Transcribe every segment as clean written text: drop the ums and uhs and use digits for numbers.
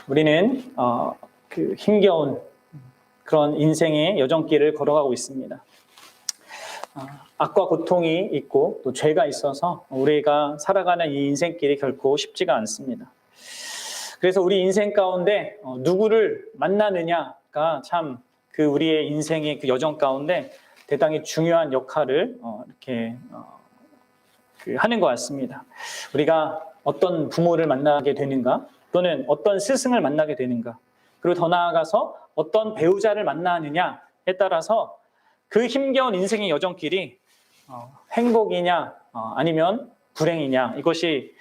우리는 그 힘겨운 그런 인생의 여정길을 걸어가고 있습니다. 악과 고통이 있고 또 죄가 있어서 우리가 살아가는 이 인생길이 결코 쉽지가 않습니다. 그래서 우리 인생 가운데 누구를 만나느냐가 참 그 우리의 인생의 그 여정 가운데 대단히 중요한 역할을 이렇게 하는 것 같습니다. 우리가 어떤 부모를 만나게 되는가, 또는 어떤 스승을 만나게 되는가, 그리고 더 나아가서 어떤 배우자를 만나느냐에 따라서 그 힘겨운 인생의 여정길이 행복이냐 아니면 불행이냐, 이것이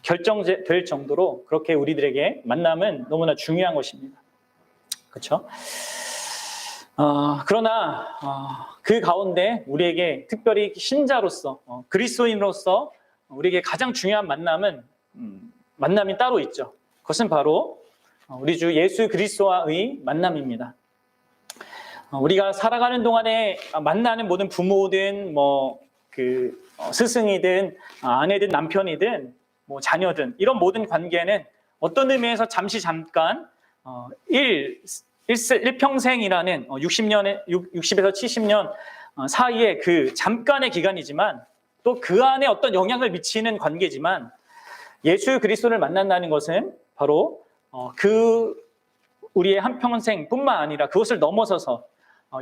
결정될 정도로 그렇게 우리들에게 만남은 너무나 중요한 것입니다. 그렇죠? 그러나 그 가운데 우리에게 특별히 신자로서 그리스도인으로서 우리에게 가장 중요한 만남이 따로 있죠. 그것은 바로 우리 주 예수 그리스도와의 만남입니다. 우리가 살아가는 동안에 만나는 모든 부모든 스승이든 아내든 남편이든 자녀든 이런 모든 관계는 어떤 의미에서 잠깐 일평생이라는 60에서 70년 사이의 그 잠깐의 기간이지만 또 그 안에 어떤 영향을 미치는 관계지만, 예수 그리스도를 만난다는 것은 바로 우리의 한평생뿐만 아니라 그것을 넘어서서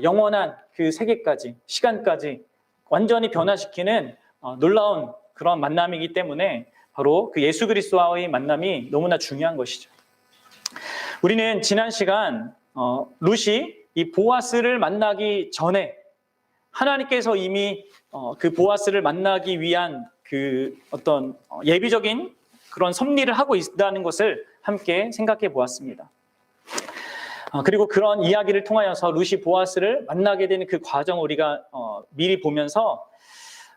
영원한 그 세계까지, 시간까지 완전히 변화시키는 놀라운 그런 만남이기 때문에 바로 그 예수 그리스도와의 만남이 너무나 중요한 것이죠. 우리는 지난 시간 룻이 이 보아스를 만나기 전에 하나님께서 이미 그 보아스를 만나기 위한 그 어떤 예비적인 그런 섭리를 하고 있다는 것을 함께 생각해 보았습니다. 그리고 그런 이야기를 통하여서 룻이 보아스를 만나게 되는 그 과정을 우리가 미리 보면서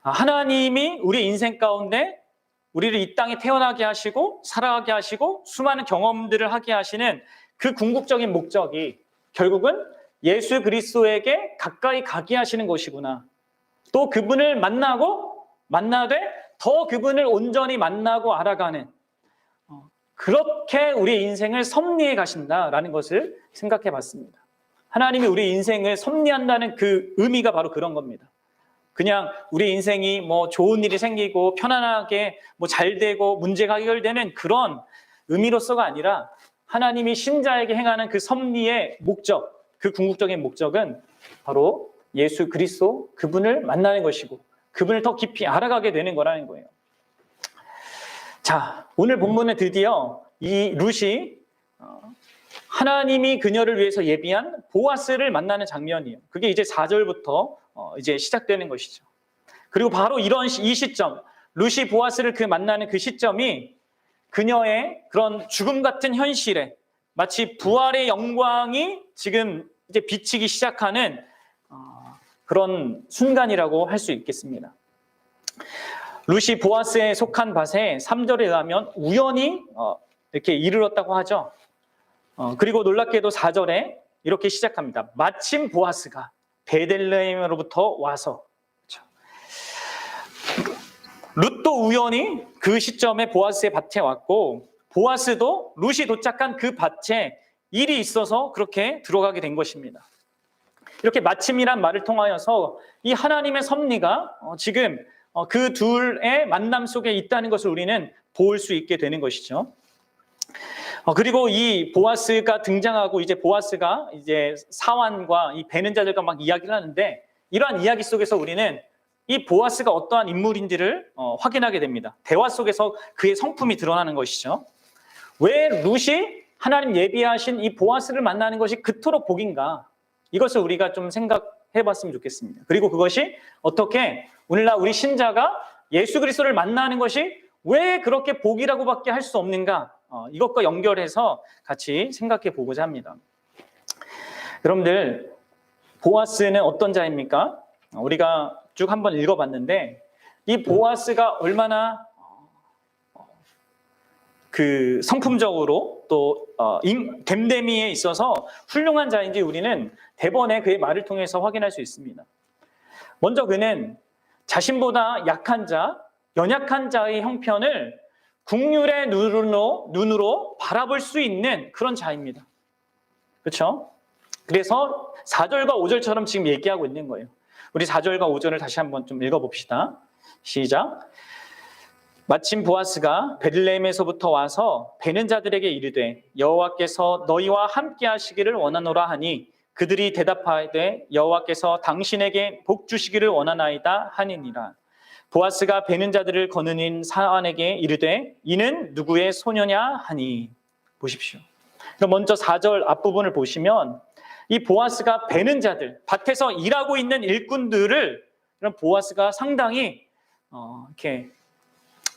하나님이 우리 인생 가운데 우리를 이 땅에 태어나게 하시고 살아가게 하시고 수많은 경험들을 하게 하시는 그 궁극적인 목적이 결국은 예수 그리스도에게 가까이 가게 하시는 것이구나. 또 그분을 만나되 더 그분을 온전히 만나고 알아가는, 그렇게 우리의 인생을 섭리해 가신다라는 것을 생각해 봤습니다. 하나님이 우리 인생을 섭리한다는 그 의미가 바로 그런 겁니다. 그냥 우리 인생이 좋은 일이 생기고 편안하게 잘 되고 문제가 해결되는 그런 의미로서가 아니라, 하나님이 신자에게 행하는 그 섭리의 목적, 그 궁극적인 목적은 바로 예수 그리스도, 그분을 만나는 것이고 그분을 더 깊이 알아가게 되는 거라는 거예요. 자, 오늘 본문은 드디어 이 룻이 하나님이 그녀를 위해서 예비한 보아스를 만나는 장면이에요. 그게 이제 4절부터 이제 시작되는 것이죠. 그리고 바로 이 시점, 룻이 보아스를 만나는 그 시점이 그녀의 그런 죽음 같은 현실에 마치 부활의 영광이 지금 이제 비치기 시작하는 그런 순간이라고 할 수 있겠습니다. 룻이 보아스에 속한 밭에 3절에 의하면 우연히 이렇게 이르렀다고 하죠. 그리고 놀랍게도 4절에 이렇게 시작합니다. 마침 보아스가 베들레헴으로부터 와서. 룻도 우연히 그 시점에 보아스의 밭에 왔고, 보아스도 룻이 도착한 그 밭에 일이 있어서 그렇게 들어가게 된 것입니다. 이렇게 마침이란 말을 통하여서 이 하나님의 섭리가 지금 그 둘의 만남 속에 있다는 것을 우리는 볼 수 있게 되는 것이죠. 그리고 이 보아스가 등장하고, 이제 보아스가 이제 사환과 이 베는 자들과 막 이야기를 하는데, 이러한 이야기 속에서 우리는 이 보아스가 어떠한 인물인지를 확인하게 됩니다. 대화 속에서 그의 성품이 드러나는 것이죠. 왜 룻이 하나님 예비하신 이 보아스를 만나는 것이 그토록 복인가? 이것을 우리가 좀 생각해 봤으면 좋겠습니다. 그리고 그것이 어떻게 오늘날 우리 신자가 예수 그리스도를 만나는 것이 왜 그렇게 복이라고밖에 할 수 없는가? 이것과 연결해서 같이 생각해 보고자 합니다. 여러분들, 보아스는 어떤 자입니까? 우리가 쭉 한번 읽어봤는데, 이 보아스가 얼마나 그 성품적으로 또 됨됨이에 있어서 훌륭한 자인지 우리는 대번에 그의 말을 통해서 확인할 수 있습니다. 먼저 그는 자신보다 약한 자, 연약한 자의 형편을 국률의 눈으로 바라볼 수 있는 그런 자입니다. 그렇죠? 그래서 4절과 5절처럼 지금 얘기하고 있는 거예요. 우리 4절과 5절을 다시 한번 좀 읽어봅시다. 시작. 마침 보아스가 베들레헴에서부터 와서 베는 자들에게 이르되 여호와께서 너희와 함께 하시기를 원하노라 하니 그들이 대답하되 여호와께서 당신에게 복 주시기를 원하나이다 하니니라. 보아스가 베는 자들을 거느린 사환에게 이르되 이는 누구의 소녀냐 하니. 보십시오. 그럼 먼저 4절 앞부분을 보시면 이 보아스가 베는 자들, 밭에서 일하고 있는 일꾼들을 그런 보아스가 상당히 이렇게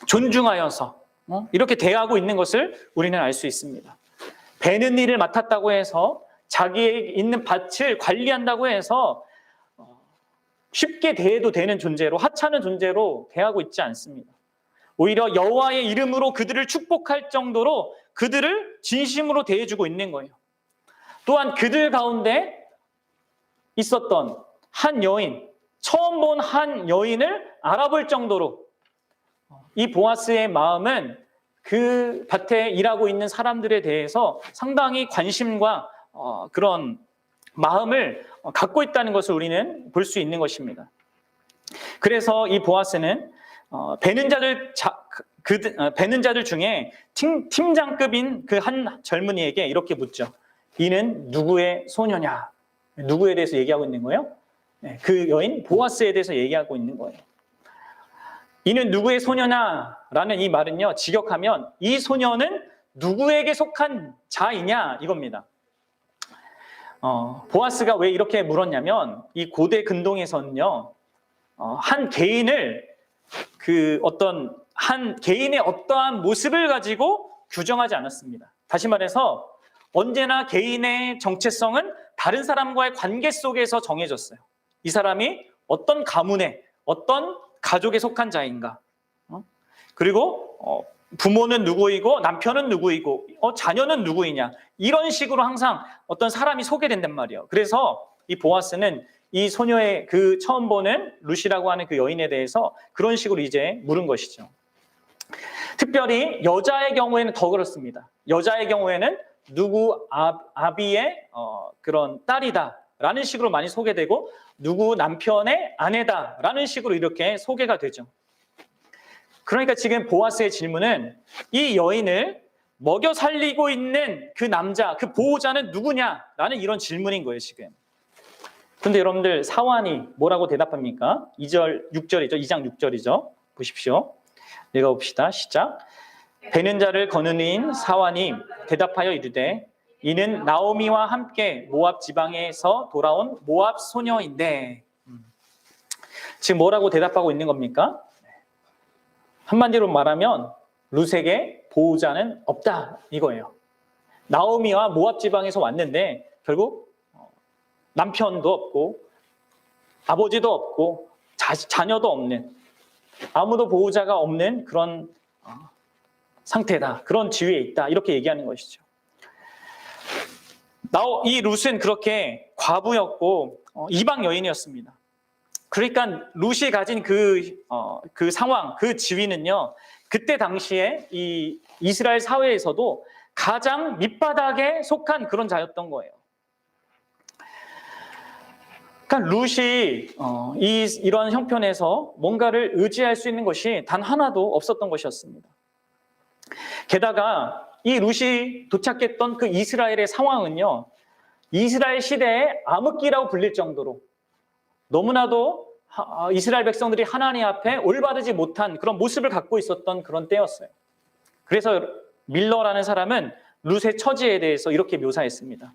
존중하여서 이렇게 대하고 있는 것을 우리는 알 수 있습니다. 베는 일을 맡았다고 해서 자기의 있는 밭을 관리한다고 해서 쉽게 대해도 되는 존재로, 하찮은 존재로 대하고 있지 않습니다. 오히려 여호와의 이름으로 그들을 축복할 정도로 그들을 진심으로 대해주고 있는 거예요. 또한 그들 가운데 있었던 한 여인, 처음 본 한 여인을 알아볼 정도로 이 보아스의 마음은 그 밭에 일하고 있는 사람들에 대해서 상당히 관심과 그런 마음을 갖고 있다는 것을 우리는 볼 수 있는 것입니다. 그래서 이 보아스는 베는 자들 중에 팀장급인 그 한 젊은이에게 이렇게 묻죠. 이는 누구의 소녀냐? 누구에 대해서 얘기하고 있는 거예요? 그 여인 보아스에 대해서 얘기하고 있는 거예요. 이는 누구의 소녀냐라는 이 말은요, 직역하면 이 소녀는 누구에게 속한 자이냐 이겁니다. 보아스가 왜 이렇게 물었냐면 이 고대 근동에서는요, 한 개인을 한 개인의 어떠한 모습을 가지고 규정하지 않았습니다. 다시 말해서 언제나 개인의 정체성은 다른 사람과의 관계 속에서 정해졌어요. 이 사람이 어떤 가문에, 어떤 가족에 속한 자인가, 그리고 부모는 누구이고 남편은 누구이고 자녀는 누구이냐, 이런 식으로 항상 어떤 사람이 소개된단 말이에요. 그래서 이 보아스는 이 소녀의 그 처음 보는 루시라고 하는 그 여인에 대해서 그런 식으로 이제 물은 것이죠. 특별히 여자의 경우에는 더 그렇습니다. 여자의 경우에는 누구 아비의 그런 딸이다라는 식으로 많이 소개되고 누구 남편의 아내다라는 식으로 이렇게 소개가 되죠. 그러니까 지금 보아스의 질문은 이 여인을 먹여 살리고 있는 그 남자, 그 보호자는 누구냐라는 이런 질문인 거예요, 지금. 그런데 여러분들 사환이 뭐라고 대답합니까? 2절, 6절이죠. 2장 6절이죠. 보십시오. 읽어봅시다. 시작. 베는 자를 거느린 사환이 대답하여 이르되 이는 나오미와 함께 모압 지방에서 돌아온 모압 소녀인데. 지금 뭐라고 대답하고 있는 겁니까? 한마디로 말하면 룻에게 보호자는 없다 이거예요. 나오미와 모압 지방에서 왔는데 결국 남편도 없고 아버지도 없고 자녀도 없는, 아무도 보호자가 없는 그런 상태다, 그런 지위에 있다, 이렇게 얘기하는 것이죠. 이 룻은 그렇게 과부였고 이방 여인이었습니다. 그러니까 룻이 가진 그 상황, 그 지위는요, 그때 당시에 이 이스라엘 사회에서도 가장 밑바닥에 속한 그런 자였던 거예요. 그러니까 룻이 이런 형편에서 뭔가를 의지할 수 있는 것이 단 하나도 없었던 것이었습니다. 게다가 이 룻이 도착했던 그 이스라엘의 상황은요, 이스라엘 시대의 암흑기라고 불릴 정도로 너무나도 이스라엘 백성들이 하나님 앞에 올바르지 못한 그런 모습을 갖고 있었던 그런 때였어요. 그래서 밀러라는 사람은 룻의 처지에 대해서 이렇게 묘사했습니다.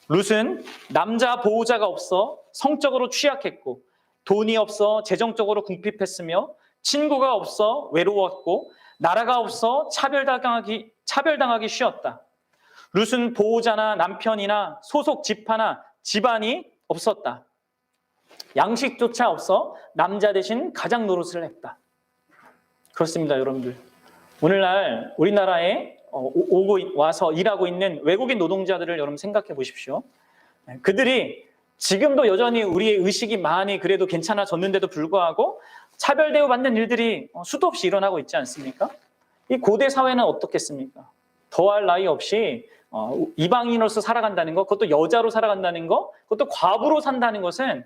룻은 남자 보호자가 없어 성적으로 취약했고 돈이 없어 재정적으로 궁핍했으며 친구가 없어 외로웠고 나라가 없어 차별당하기 쉬웠다. 룻은 보호자나 남편이나 소속 지파나 집안이 없었다. 양식조차 없어 남자 대신 가장 노릇을 했다. 그렇습니다, 여러분들. 오늘날 우리나라에 와서 일하고 있는 외국인 노동자들을 여러분 생각해 보십시오. 그들이 지금도 여전히 우리의 의식이 많이 그래도 괜찮아졌는데도 불구하고 차별 대우받는 일들이 수도 없이 일어나고 있지 않습니까? 이 고대 사회는 어떻겠습니까? 더할 나위 없이 이방인으로서 살아간다는 것, 그것도 여자로 살아간다는 것, 그것도 과부로 산다는 것은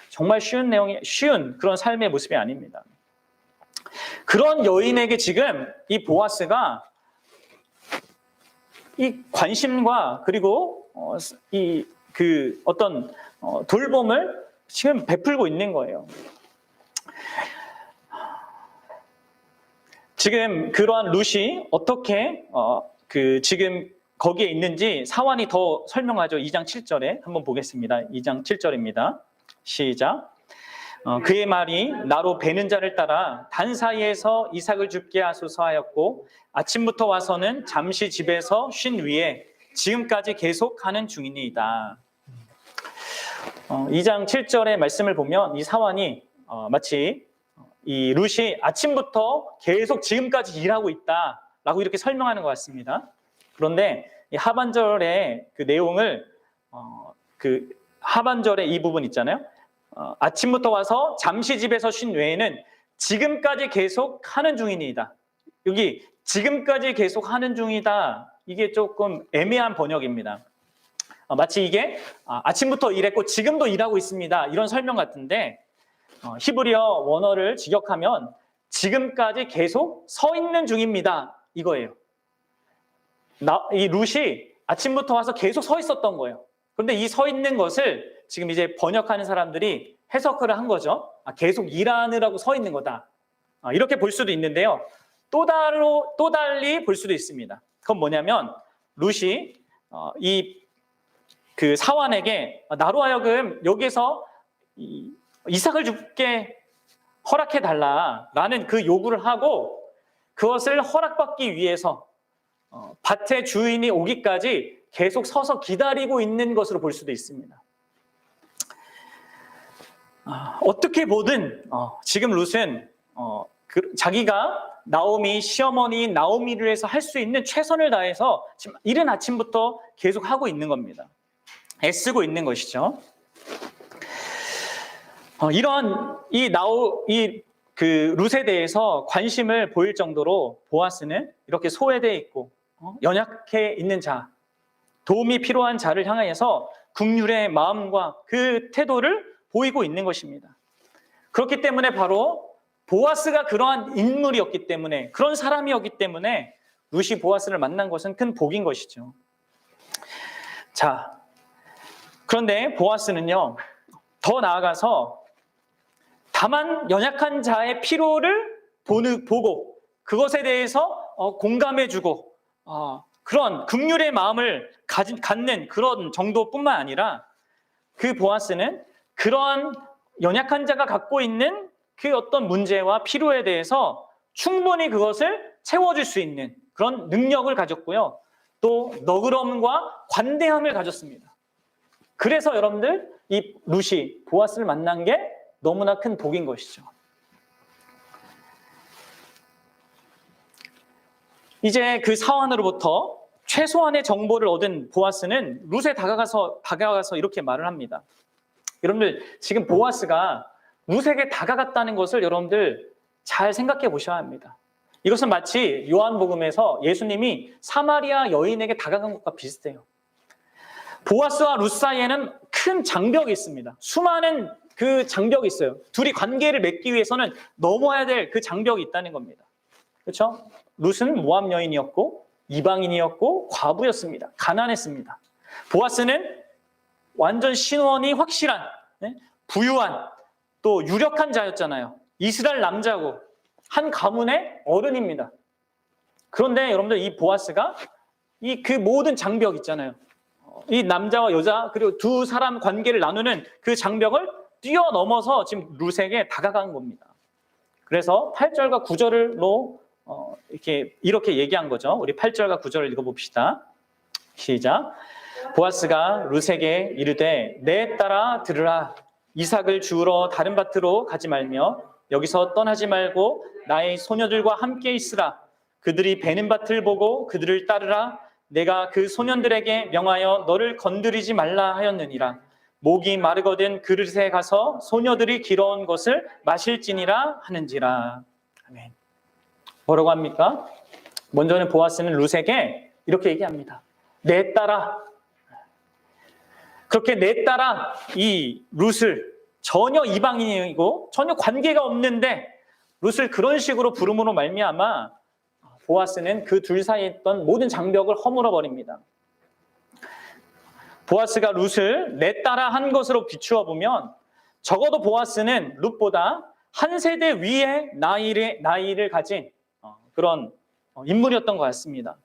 정말 쉬운 그런 삶의 모습이 아닙니다. 그런 여인에게 지금 이 보아스가 이 관심과 그리고 어떤 돌봄을 지금 베풀고 있는 거예요. 지금 그러한 룻이 어떻게 지금 거기에 있는지 사환이 더 설명하죠. 2장 7절에 한번 보겠습니다. 2장 7절입니다. 시작. 그의 말이 나로 베는 자를 따라 단 사이에서 이삭을 죽게 하소서 하였고 아침부터 와서는 잠시 집에서 쉰 위에 지금까지 계속하는 중이니이다. 2장 7절의 말씀을 보면 이 사환이 마치 이 룻이 아침부터 계속 지금까지 일하고 있다라고 이렇게 설명하는 것 같습니다. 그런데 이 하반절의 그 내용을 그 하반절의 이 부분 있잖아요. 아침부터 와서 잠시 집에서 쉰 외에는 지금까지 계속 하는 중이니이다. 여기 지금까지 계속 하는 중이다. 이게 조금 애매한 번역입니다. 마치 이게 아침부터 일했고 지금도 일하고 있습니다. 이런 설명 같은데 히브리어 원어를 직역하면 지금까지 계속 서 있는 중입니다. 이거예요. 이 룻이 아침부터 와서 계속 서 있었던 거예요. 그런데 이 서 있는 것을 지금 이제 번역하는 사람들이 해석을 한 거죠. 계속 일하느라고 서 있는 거다. 이렇게 볼 수도 있는데요. 또 달리 볼 수도 있습니다. 그건 뭐냐면 룻이 그 사환에게 나로 하여금 여기서 이삭을 죽게 허락해 달라라는 그 요구를 하고 그것을 허락받기 위해서 밭의 주인이 오기까지 계속 서서 기다리고 있는 것으로 볼 수도 있습니다. 어떻게 보든 지금 룻은 자기가 나오미 시어머니인 나오미를 위해서 할 수 있는 최선을 다해서 지금 이른 아침부터 계속 하고 있는 겁니다. 애쓰고 있는 것이죠. 이런 그 룻에 대해서 관심을 보일 정도로 보아스는 이렇게 소외되어 있고 연약해 있는 자, 도움이 필요한 자를 향하여서 긍휼의 마음과 그 태도를 보이고 있는 것입니다. 그렇기 때문에 바로 보아스가 그러한 인물이었기 때문에 그런 사람이었기 때문에 룻이 보아스를 만난 것은 큰 복인 것이죠. 자, 그런데 보아스는요, 더 나아가서 다만 연약한 자의 필요를 보고 그것에 대해서 공감해주고 그런 긍휼의 마음을 갖는 그런 정도뿐만 아니라 그 보아스는 그러한 연약한 자가 갖고 있는 그 어떤 문제와 필요에 대해서 충분히 그것을 채워줄 수 있는 그런 능력을 가졌고요. 또 너그러움과 관대함을 가졌습니다. 그래서 여러분들 이 룻이 보아스를 만난 게 너무나 큰 복인 것이죠. 이제 그 사환으로부터 최소한의 정보를 얻은 보아스는 룻에 다가가서 이렇게 말을 합니다. 여러분들 지금 보아스가 룻에게 다가갔다는 것을 여러분들 잘 생각해 보셔야 합니다. 이것은 마치 요한복음에서 예수님이 사마리아 여인에게 다가간 것과 비슷해요. 보아스와 룻 사이에는 큰 장벽이 있습니다. 수많은 그 장벽이 있어요. 둘이 관계를 맺기 위해서는 넘어야 될 그 장벽이 있다는 겁니다. 그렇죠? 룻은 모압 여인이었고 이방인이었고 과부였습니다. 가난했습니다. 보아스는 완전 신원이 확실한 부유한 또 유력한 자였잖아요. 이스라엘 남자고 한 가문의 어른입니다. 그런데 여러분들 이 보아스가 그 모든 장벽 있잖아요. 이 남자와 여자 그리고 두 사람 관계를 나누는 그 장벽을 뛰어넘어서 지금 룻에게 다가간 겁니다. 그래서 8절과 9절로 이렇게 얘기한 거죠. 우리 8절과 9절을 읽어봅시다. 시작. 보아스가 룻에게 이르되 내 딸아 들으라. 이삭을 주우러 다른 밭으로 가지 말며 여기서 떠나지 말고 나의 소녀들과 함께 있으라. 그들이 베는 밭을 보고 그들을 따르라. 내가 그 소년들에게 명하여 너를 건드리지 말라 하였느니라. 목이 마르거든 그릇에 가서 소녀들이 길어온 것을 마실지니라 하는지라. 아멘. 뭐라고 합니까? 먼저는 보아스는 룻에게 이렇게 얘기합니다. 내 딸아. 그렇게 내 딸아, 이 룻을 전혀 이방인이고 전혀 관계가 없는데 룻을 그런 식으로 부름으로 말미암아 보아스는 그 둘 사이에 있던 모든 장벽을 허물어 버립니다. 보아스가 룻을 내 딸아 한 것으로 비추어 보면 적어도 보아스는 룻보다 한 세대 위의 나이를 가진 그런 인물이었던 것 같습니다.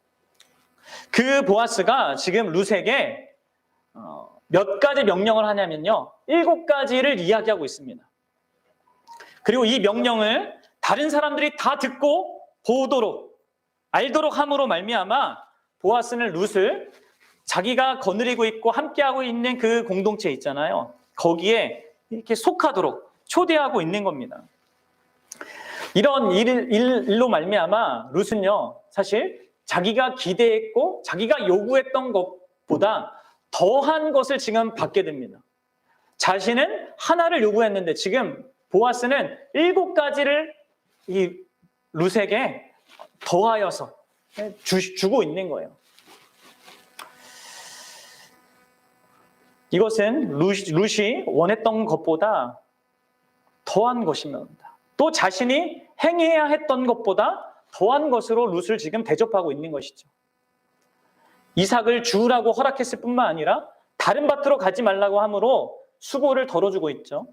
그 보아스가 지금 룻에게 몇 가지 명령을 하냐면요. 7가지를 이야기하고 있습니다. 그리고 이 명령을 다른 사람들이 다 듣고 보도록 알도록 함으로 말미암아 보아스는 룻을 자기가 거느리고 있고 함께하고 있는 그 공동체 있잖아요. 거기에 이렇게 속하도록 초대하고 있는 겁니다. 이런 일로 말미암아 룻은요, 사실 자기가 기대했고 자기가 요구했던 것보다 더한 것을 지금 받게 됩니다. 자신은 하나를 요구했는데 지금 보아스는 7가지를 이 룻에게 더하여서 주고 있는 거예요. 이것은 룻이 원했던 것보다 더한 것입니다. 또 자신이 행해야 했던 것보다 더한 것으로 룻을 지금 대접하고 있는 것이죠. 이삭을 주우라고 허락했을 뿐만 아니라 다른 밭으로 가지 말라고 하므로 수고를 덜어주고 있죠.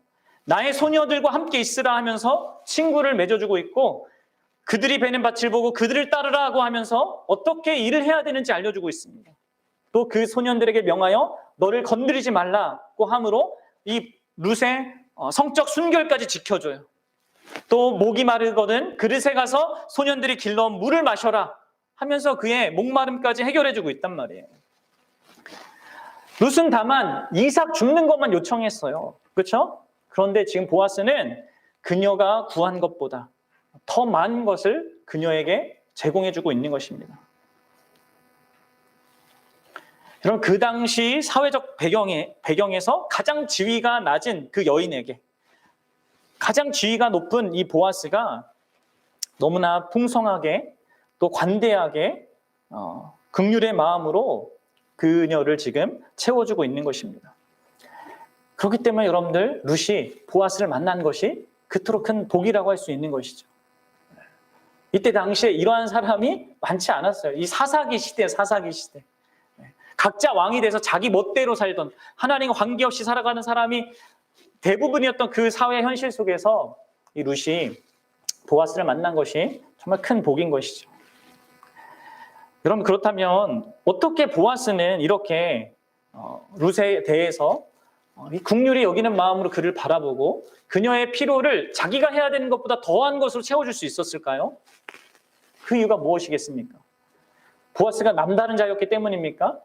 나의 소녀들과 함께 있으라 하면서 친구를 맺어주고 있고 그들이 베는 밭을 보고 그들을 따르라고 하면서 어떻게 일을 해야 되는지 알려주고 있습니다. 또 그 소년들에게 명하여 너를 건드리지 말라고 하므로 이 룻의 성적 순결까지 지켜줘요. 또 목이 마르거든 그릇에 가서 소년들이 길러 물을 마셔라 하면서 그의 목마름까지 해결해주고 있단 말이에요. 룻은 다만 이삭 죽는 것만 요청했어요. 그렇죠? 그런데 지금 보아스는 그녀가 구한 것보다 더 많은 것을 그녀에게 제공해주고 있는 것입니다. 여러분, 그 당시 사회적 배경에서 가장 지위가 낮은 그 여인에게 가장 지위가 높은 이 보아스가 너무나 풍성하게 또 관대하게 긍휼의 마음으로 그녀를 지금 채워주고 있는 것입니다. 그렇기 때문에 여러분들 룻이 보아스를 만난 것이 그토록 큰 복이라고 할 수 있는 것이죠. 이때 당시에 이러한 사람이 많지 않았어요. 이 사사기 시대. 각자 왕이 돼서 자기 멋대로 살던 하나님과 관계없이 살아가는 사람이 대부분이었던 그 사회 현실 속에서 이 룻이 보아스를 만난 것이 정말 큰 복인 것이죠. 여러분, 그렇다면 어떻게 보아스는 이렇게 룻에 대해서 이 긍휼히 여기는 마음으로 그를 바라보고 그녀의 필요를 자기가 해야 되는 것보다 더한 것으로 채워줄 수 있었을까요? 그 이유가 무엇이겠습니까? 보아스가 남다른 자였기 때문입니까?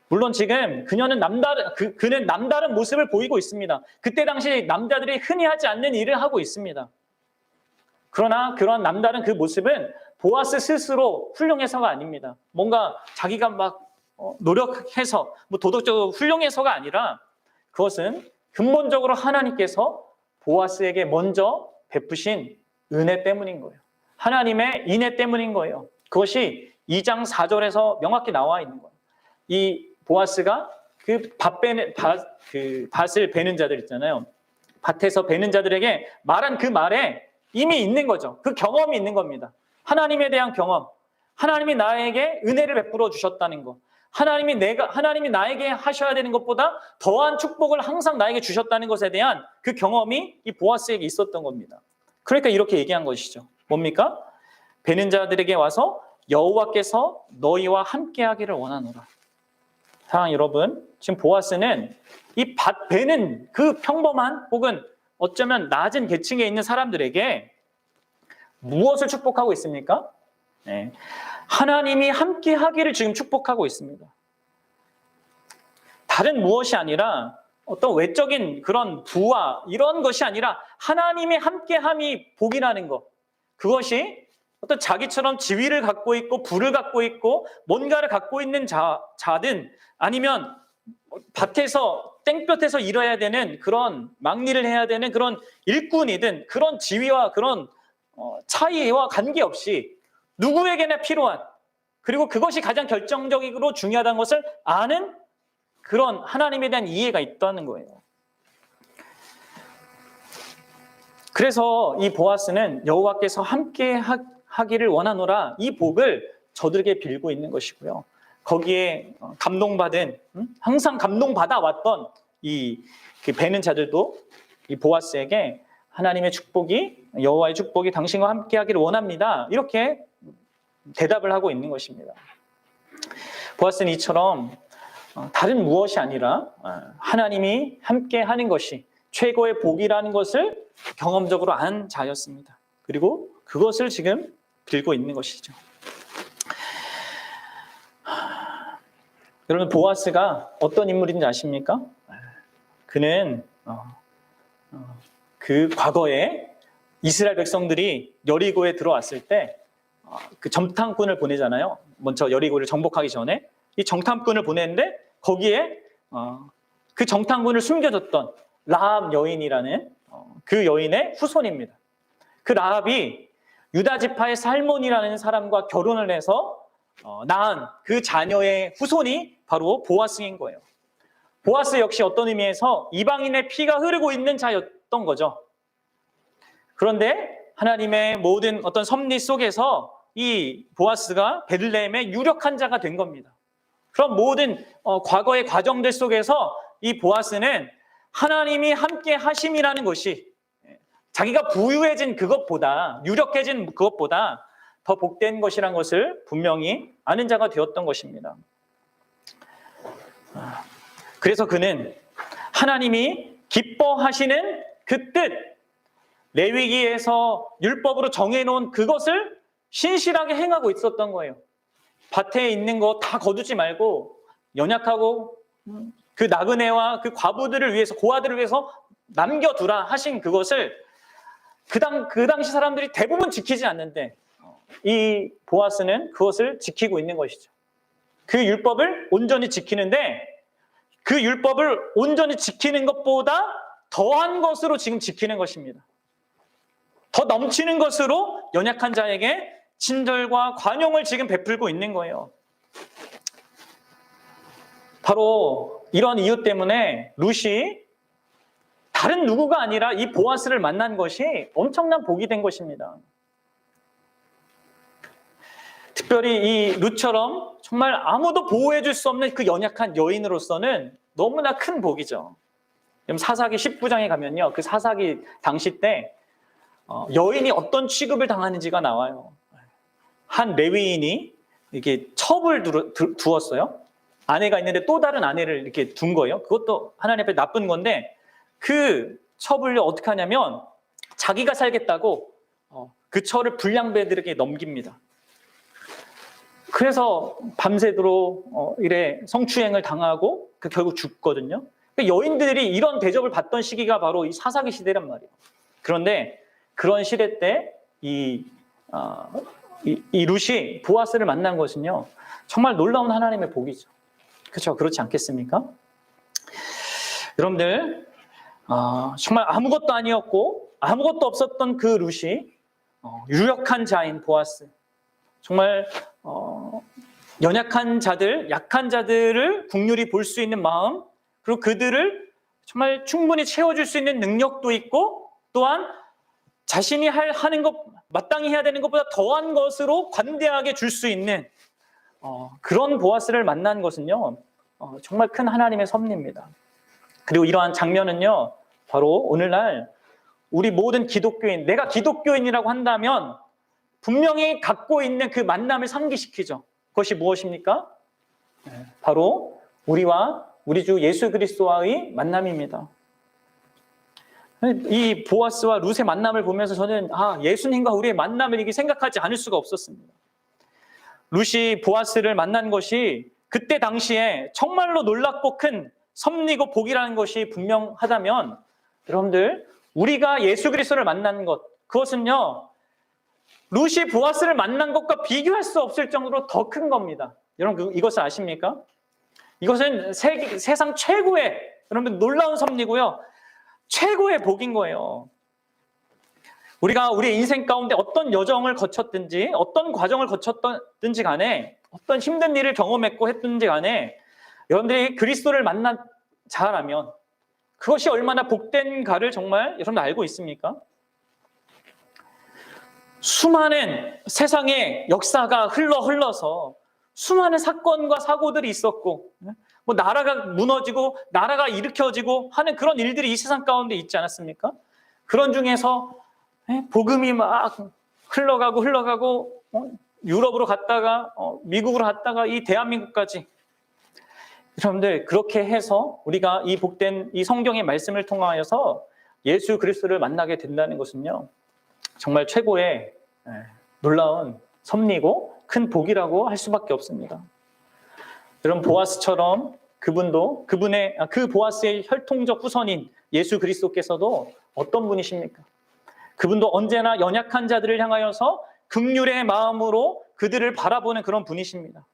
물론 지금 그는 남다른 모습을 보이고 있습니다. 그때 당시 남자들이 흔히 하지 않는 일을 하고 있습니다. 그러나 그런 남다른 그 모습은 보아스 스스로 훌륭해서가 아닙니다. 뭔가 자기가 막 노력해서 도덕적으로 훌륭해서가 아니라 그것은 근본적으로 하나님께서 보아스에게 먼저 베푸신 은혜 때문인 거예요. 하나님의 인애 때문인 거예요. 그것이 2장 4절에서 명확히 나와 있는 거예요. 이 보아스가 그 밭을 베는 자들 있잖아요. 밭에서 베는 자들에게 말한 그 말에 이미 있는 거죠. 그 경험이 있는 겁니다. 하나님에 대한 경험. 하나님이 나에게 은혜를 베풀어 주셨다는 것. 하나님이 나에게 하셔야 되는 것보다 더한 축복을 항상 나에게 주셨다는 것에 대한 그 경험이 이 보아스에게 있었던 겁니다. 그러니까 이렇게 얘기한 것이죠. 뭡니까? 베는 자들에게 와서 여호와께서 너희와 함께하기를 원하노라. 사랑하는 여러분, 지금 보아스는 이 밭 베는 그 평범한 혹은 어쩌면 낮은 계층에 있는 사람들에게 무엇을 축복하고 있습니까? 네. 하나님이 함께 하기를 지금 축복하고 있습니다. 다른 무엇이 아니라 어떤 외적인 그런 부와 이런 것이 아니라 하나님의 함께함이 복이라는 것. 그것이 어떤 자기처럼 지위를 갖고 있고 부를 갖고 있고 뭔가를 갖고 있는 자든 아니면 밭에서 땡볕에서 일해야 되는 그런 막일을 해야 되는 그런 일꾼이든 그런 지위와 그런 차이와 관계없이 누구에게나 필요한, 그리고 그것이 가장 결정적으로 중요하다는 것을 아는 그런 하나님에 대한 이해가 있다는 거예요. 그래서 이 보아스는 여호와께서 함께 하기를 원하노라 이 복을 저들에게 빌고 있는 것이고요. 거기에 감동받은, 항상 감동받아 왔던 그 베는 자들도 이 보아스에게 하나님의 축복이, 여호와의 축복이 당신과 함께 하기를 원합니다. 이렇게 대답을 하고 있는 것입니다. 보아스는 이처럼 다른 무엇이 아니라 하나님이 함께 하는 것이 최고의 복이라는 것을 경험적으로 안 자였습니다. 그리고 그것을 지금 빌고 있는 것이죠. 여러분, 보아스가 어떤 인물인지 아십니까? 그는 그 과거에 이스라엘 백성들이 여리고에 들어왔을 때 그 정탐꾼을 보내잖아요. 먼저 여리고를 정복하기 전에 이 정탐꾼을 보냈는데 거기에 그 정탐꾼을 숨겨줬던 라합 여인이라는 그 여인의 후손입니다. 그 라합이 유다 지파의 살몬이라는 사람과 결혼을 해서 낳은 그 자녀의 후손이 바로 보아스인 거예요. 보아스 역시 어떤 의미에서 이방인의 피가 흐르고 있는 자였던 거죠. 그런데 하나님의 모든 어떤 섭리 속에서 이 보아스가 베들레헴의 유력한 자가 된 겁니다. 그런 모든 과거의 과정들 속에서 이 보아스는 하나님이 함께 하심이라는 것이 자기가 부유해진 그것보다, 유력해진 그것보다 더 복된 것이라는 것을 분명히 아는 자가 되었던 것입니다. 그래서 그는 하나님이 기뻐하시는 그 뜻, 레위기에서 율법으로 정해놓은 그것을 신실하게 행하고 있었던 거예요. 밭에 있는 거 다 거두지 말고 연약하고 그 나그네와 그 과부들을 위해서, 고아들을 위해서 남겨두라 하신 그것을 그 당시 사람들이 대부분 지키지 않는데 이 보아스는 그것을 지키고 있는 것이죠. 그 율법을 온전히 지키는데 그 율법을 온전히 지키는 것보다 더한 것으로 지금 지키는 것입니다. 더 넘치는 것으로 연약한 자에게 친절과 관용을 지금 베풀고 있는 거예요. 바로 이런 이유 때문에 룻이 다른 누구가 아니라 이 보아스를 만난 것이 엄청난 복이 된 것입니다. 특별히 이 룻처럼 정말 아무도 보호해줄 수 없는 그 연약한 여인으로서는 너무나 큰 복이죠. 사사기 19장에 가면요, 그 사사기 당시 때 여인이 어떤 취급을 당하는지가 나와요. 한 레위인이 이렇게 첩을 두었어요. 아내가 있는데 또 다른 아내를 이렇게 둔 거예요. 그것도 하나님 앞에 나쁜 건데 그 첩을 어떻게 하냐면 자기가 살겠다고 그 처를 불량배들에게 넘깁니다. 그래서 밤새도록 이래 성추행을 당하고 결국 죽거든요. 여인들이 이런 대접을 받던 시기가 바로 이 사사기 시대란 말이에요. 그런데 그런 시대 때 이 룻이 보아스를 만난 것은요, 정말 놀라운 하나님의 복이죠. 그렇죠? 그렇지 않겠습니까? 여러분들, 정말 아무것도 아니었고 아무것도 없었던 그 룻이 유력한 자인 보아스, 정말 연약한 자들, 약한 자들을 긍휼히 볼 수 있는 마음, 그리고 그들을 정말 충분히 채워줄 수 있는 능력도 있고, 또한 자신이 하는 것, 마땅히 해야 되는 것보다 더한 것으로 관대하게 줄 수 있는 그런 보아스를 만난 것은요, 정말 큰 하나님의 섭리입니다. 그리고 이러한 장면은요, 바로 오늘날 우리 모든 기독교인, 내가 기독교인이라고 한다면 분명히 갖고 있는 그 만남을 상기시키죠. 그것이 무엇입니까? 바로 우리와 우리 주 예수 그리스도와의 만남입니다. 이 보아스와 룻의 만남을 보면서 저는 예수님과 우리의 만남을 이렇게 생각하지 않을 수가 없었습니다. 룻이 보아스를 만난 것이 그때 당시에 정말로 놀랍고 큰 섭리고 복이라는 것이 분명하다면, 여러분들, 우리가 예수 그리스도를 만난 것, 그것은요, 룻이 보아스를 만난 것과 비교할 수 없을 정도로 더 큰 겁니다. 여러분, 이것을 아십니까? 이것은 세상 최고의, 여러분, 놀라운 섭리고요, 최고의 복인 거예요. 우리가 우리의 인생 가운데 어떤 여정을 거쳤든지 어떤 과정을 거쳤든지 간에 어떤 힘든 일을 경험했고 했든지 간에 여러분들이 그리스도를 만나 잘하면 그것이 얼마나 복된가를 정말 여러분 알고 있습니까? 수많은 세상의 역사가 흘러서 수많은 사건과 사고들이 있었고 뭐 나라가 무너지고 나라가 일으켜지고 하는 그런 일들이 이 세상 가운데 있지 않았습니까? 그런 중에서 복음이 막 흘러가고 유럽으로 갔다가 미국으로 갔다가 이 대한민국까지 여러분들 그렇게 해서 우리가 이 복된 이 성경의 말씀을 통하여서 예수 그리스도를 만나게 된다는 것은요 정말 최고의 놀라운 섭리고 큰 복이라고 할 수밖에 없습니다. 여러분 보아스처럼 그분도 그 보아스의 혈통적 후손인 예수 그리스도께서도 어떤 분이십니까? 그분도 언제나 연약한 자들을 향하여서 긍휼의 마음으로 그들을 바라보는 그런 분이십니다.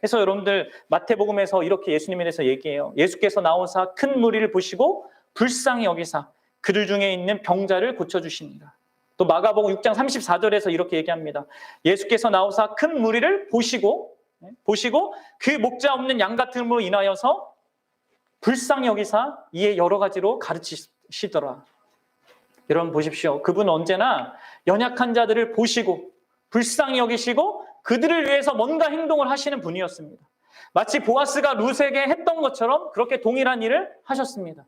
그래서 여러분들 마태복음에서 이렇게 예수님에 대해서 얘기해요. 예수께서 나오사 큰 무리를 보시고 불쌍히 여기사 그들 중에 있는 병자를 고쳐주십니다. 또 마가복음 6장 34절에서 이렇게 얘기합니다. 예수께서 나오사 큰 무리를 보시고 그 목자 없는 양 같음으로 인하여서 불쌍히 여기사 이에 여러 가지로 가르치시더라. 여러분 보십시오. 그분은 언제나 연약한 자들을 보시고 불쌍히 여기시고 그들을 위해서 뭔가 행동을 하시는 분이었습니다. 마치 보아스가 룻에게 했던 것처럼 그렇게 동일한 일을 하셨습니다.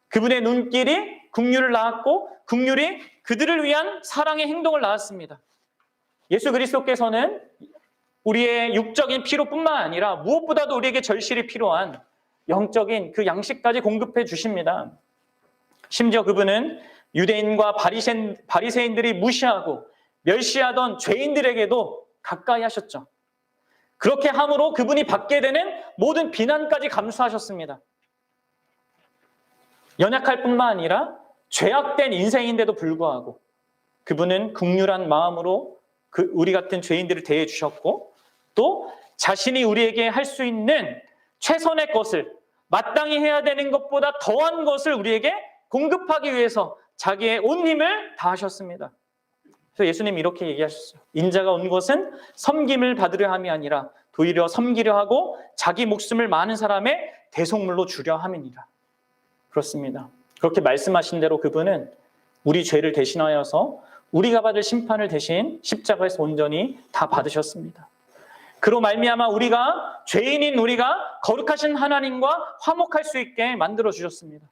그분의 눈길이 긍휼을 낳았고 긍휼이 그들을 위한 사랑의 행동을 낳았습니다. 예수 그리스도께서는 우리의 육적인 필요뿐만 아니라 무엇보다도 우리에게 절실히 필요한 영적인 그 양식까지 공급해 주십니다. 심지어 그분은 유대인과 바리새인들이 무시하고 멸시하던 죄인들에게도 가까이 하셨죠. 그렇게 함으로 그분이 받게 되는 모든 비난까지 감수하셨습니다. 연약할 뿐만 아니라 죄악된 인생인데도 불구하고 그분은 긍휼한 마음으로 우리 같은 죄인들을 대해 주셨고 또 자신이 우리에게 할 수 있는 최선의 것을 마땅히 해야 되는 것보다 더한 것을 우리에게 공급하기 위해서 자기의 온 힘을 다하셨습니다. 그래서 예수님이 이렇게 얘기하셨어요. 인자가 온 것은 섬김을 받으려 함이 아니라 도리어 섬기려 하고 자기 목숨을 많은 사람의 대속물로 주려 함이니라. 그렇습니다. 그렇게 말씀하신 대로 그분은 우리 죄를 대신하여서 우리가 받을 심판을 대신 십자가에서 온전히 다 받으셨습니다. 그로 말미암아 우리가 죄인인 우리가 거룩하신 하나님과 화목할 수 있게 만들어 주셨습니다.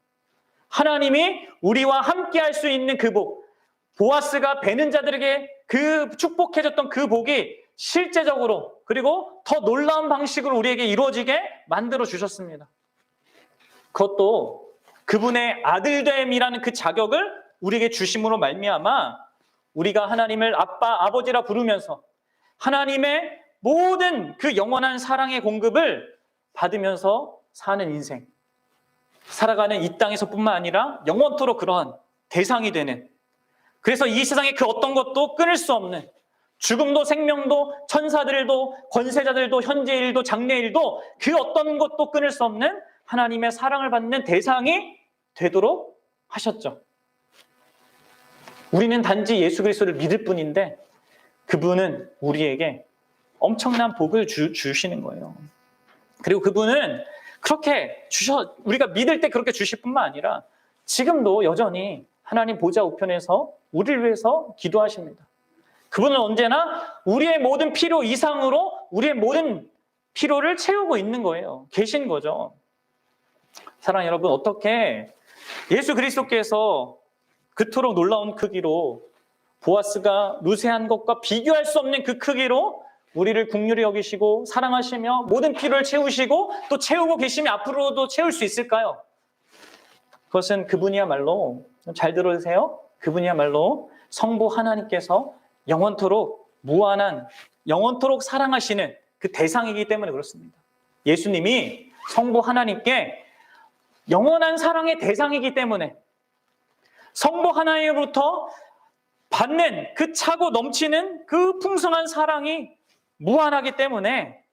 하나님이 우리와 함께 할 수 있는 그 복, 보아스가 베는 자들에게 그 축복해줬던 그 복이 실제적으로 그리고 더 놀라운 방식으로 우리에게 이루어지게 만들어 주셨습니다. 그것도 그분의 아들됨이라는 그 자격을 우리에게 주심으로 말미암아 우리가 하나님을 아빠, 아버지라 부르면서 하나님의 모든 그 영원한 사랑의 공급을 받으면서 사는 인생, 살아가는 이 땅에서뿐만 아니라 영원토록 그러한 대상이 되는, 그래서 이 세상의 그 어떤 것도 끊을 수 없는, 죽음도 생명도 천사들도 권세자들도 현재일도 장래일도 그 어떤 것도 끊을 수 없는 하나님의 사랑을 받는 대상이 되도록 하셨죠. 우리는 단지 예수 그리스도를 믿을 뿐인데 그분은 우리에게 엄청난 복을 주시는 거예요. 그리고 그분은 그렇게 우리가 믿을 때 그렇게 주실 뿐만 아니라 지금도 여전히 하나님 보좌 우편에서 우리를 위해서 기도하십니다. 그분은 언제나 우리의 모든 필요 이상으로 우리의 모든 필요를 채우고 있는 거예요. 계신 거죠. 사랑하는 여러분, 어떻게 예수 그리스도께서 그토록 놀라운 크기로 보아스가 룻의 한 것과 비교할 수 없는 그 크기로 우리를 긍휼히 여기시고 사랑하시며 모든 필요를 채우시고 또 채우고 계시며 앞으로도 채울 수 있을까요? 그것은 그분이야말로, 잘 들어주세요. 그분이야말로 성부 하나님께서 영원토록 무한한, 영원토록 사랑하시는 그 대상이기 때문에 그렇습니다. 예수님이 성부 하나님께 영원한 사랑의 대상이기 때문에 성부 하나님으로부터 받는 그 차고 넘치는 그 풍성한 사랑이 무한하기 때문에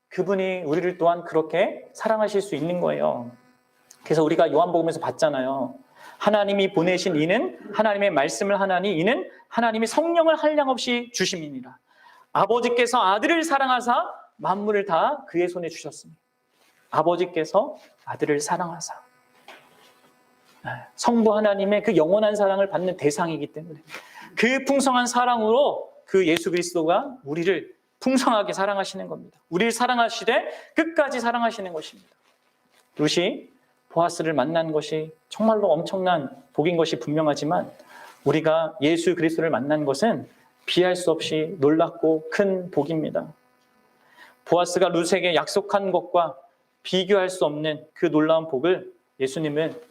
그분이 우리를 또한 그렇게 사랑하실 수 있는 거예요. 그래서 우리가 요한복음에서 봤잖아요. 하나님이 보내신 이는 하나님의 말씀을 하나니 이는 하나님이 성령을 한량없이 주심이니라. 아버지께서 아들을 사랑하사 만물을 다 그의 손에 주셨으니. 아버지께서 아들을 사랑하사. 성부 하나님의 그 영원한 사랑을 받는 대상이기 때문에 그 풍성한 사랑으로 그 예수 그리스도가 우리를 풍성하게 사랑하시는 겁니다. 우리를 사랑하시되 끝까지 사랑하시는 것입니다. 룻이 보아스를 만난 것이 정말로 엄청난 복인 것이 분명하지만 우리가 예수 그리스도를 만난 것은 비할 수 없이 놀랍고 큰 복입니다. 보아스가 룻에게 약속한 것과 비교할 수 없는 그 놀라운 복을 예수님은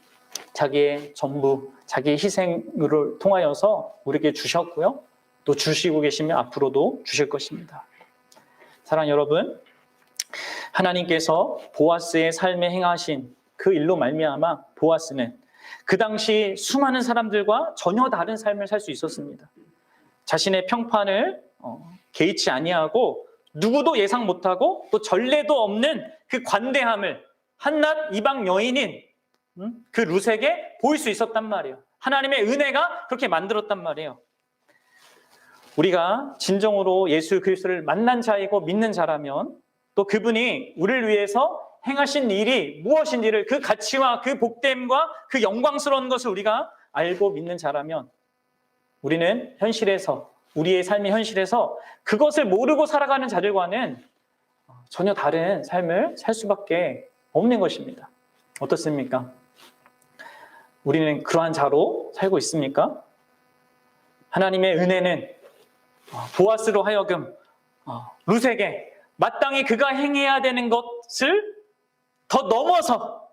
자기의 전부, 자기의 희생을 통하여서 우리에게 주셨고요. 또 주시고 계시며 앞으로도 주실 것입니다. 사랑하는 여러분, 하나님께서 보아스의 삶에 행하신 그 일로 말미암아 보아스는 그 당시 수많은 사람들과 전혀 다른 삶을 살 수 있었습니다. 자신의 평판을 개의치 아니하고 누구도 예상 못하고 또 전례도 없는 그 관대함을 한낱 이방 여인인 그 룻에게 보일 수 있었단 말이에요. 하나님의 은혜가 그렇게 만들었단 말이에요. 우리가 진정으로 예수 그리스도를 만난 자이고 믿는 자라면 또 그분이 우리를 위해서 행하신 일이 무엇인지를 그 가치와 그 복됨과 그 영광스러운 것을 우리가 알고 믿는 자라면 우리는 현실에서 우리의 삶의 현실에서 그것을 모르고 살아가는 자들과는 전혀 다른 삶을 살 수밖에 없는 것입니다. 어떻습니까? 우리는 그러한 자로 살고 있습니까? 하나님의 은혜는 보아스로 하여금 룻에게 마땅히 그가 행해야 되는 것을 더 넘어서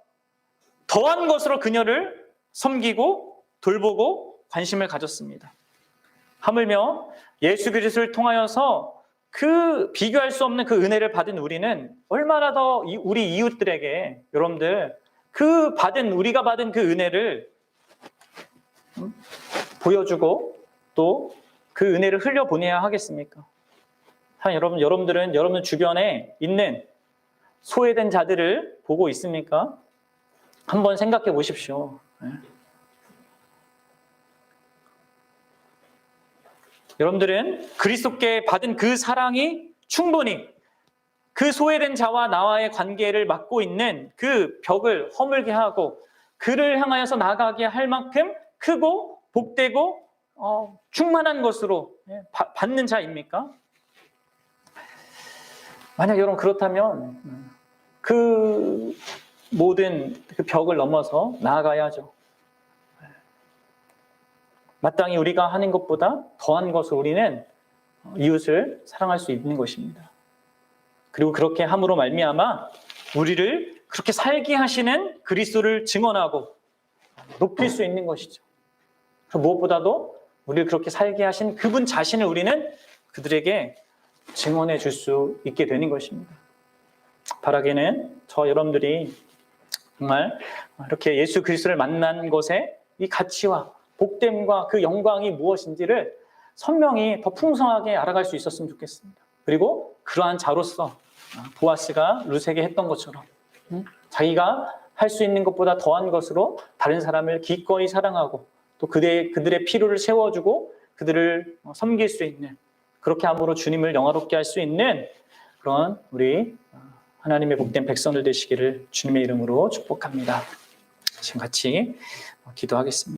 더한 것으로 그녀를 섬기고 돌보고 관심을 가졌습니다. 하물며 예수 그리스도를 통하여서 그 비교할 수 없는 그 은혜를 받은 우리는 얼마나 더 우리 이웃들에게 여러분들 우리가 받은 그 은혜를 보여주고 또 그 은혜를 흘려보내야 하겠습니까? 여러분들은 여러분 주변에 있는 소외된 자들을 보고 있습니까? 한번 생각해 보십시오. 여러분들은 그리스도께 받은 그 사랑이 충분히 그 소외된 자와 나와의 관계를 맡고 있는 그 벽을 허물게 하고 그를 향하여서 나아가게 할 만큼 크고 복되고 충만한 것으로 받는 자입니까? 만약 여러분 그렇다면 그 모든 그 벽을 넘어서 나아가야죠. 마땅히 우리가 하는 것보다 더한 것을 우리는 이웃을 사랑할 수 있는 것입니다. 그리고 그렇게 함으로 말미암아 우리를 그렇게 살게 하시는 그리스도를 증언하고 높일 수 있는 것이죠. 무엇보다도 우리를 그렇게 살게 하신 그분 자신을 우리는 그들에게 증언해 줄 수 있게 되는 것입니다. 바라기는 여러분들이 정말 이렇게 예수 그리스도를 만난 것에 이 가치와 복됨과 그 영광이 무엇인지를 선명히 더 풍성하게 알아갈 수 있었으면 좋겠습니다. 그리고 그러한 자로서 보아스가 룻에게 했던 것처럼 자기가 할 수 있는 것보다 더한 것으로 다른 사람을 기꺼이 사랑하고 또 그들의 필요를 채워주고 그들을 섬길 수 있는, 그렇게 함으로 주님을 영화롭게 할 수 있는 그런 우리 하나님의 복된 백성들 되시기를 주님의 이름으로 축복합니다. 지금 같이 기도하겠습니다.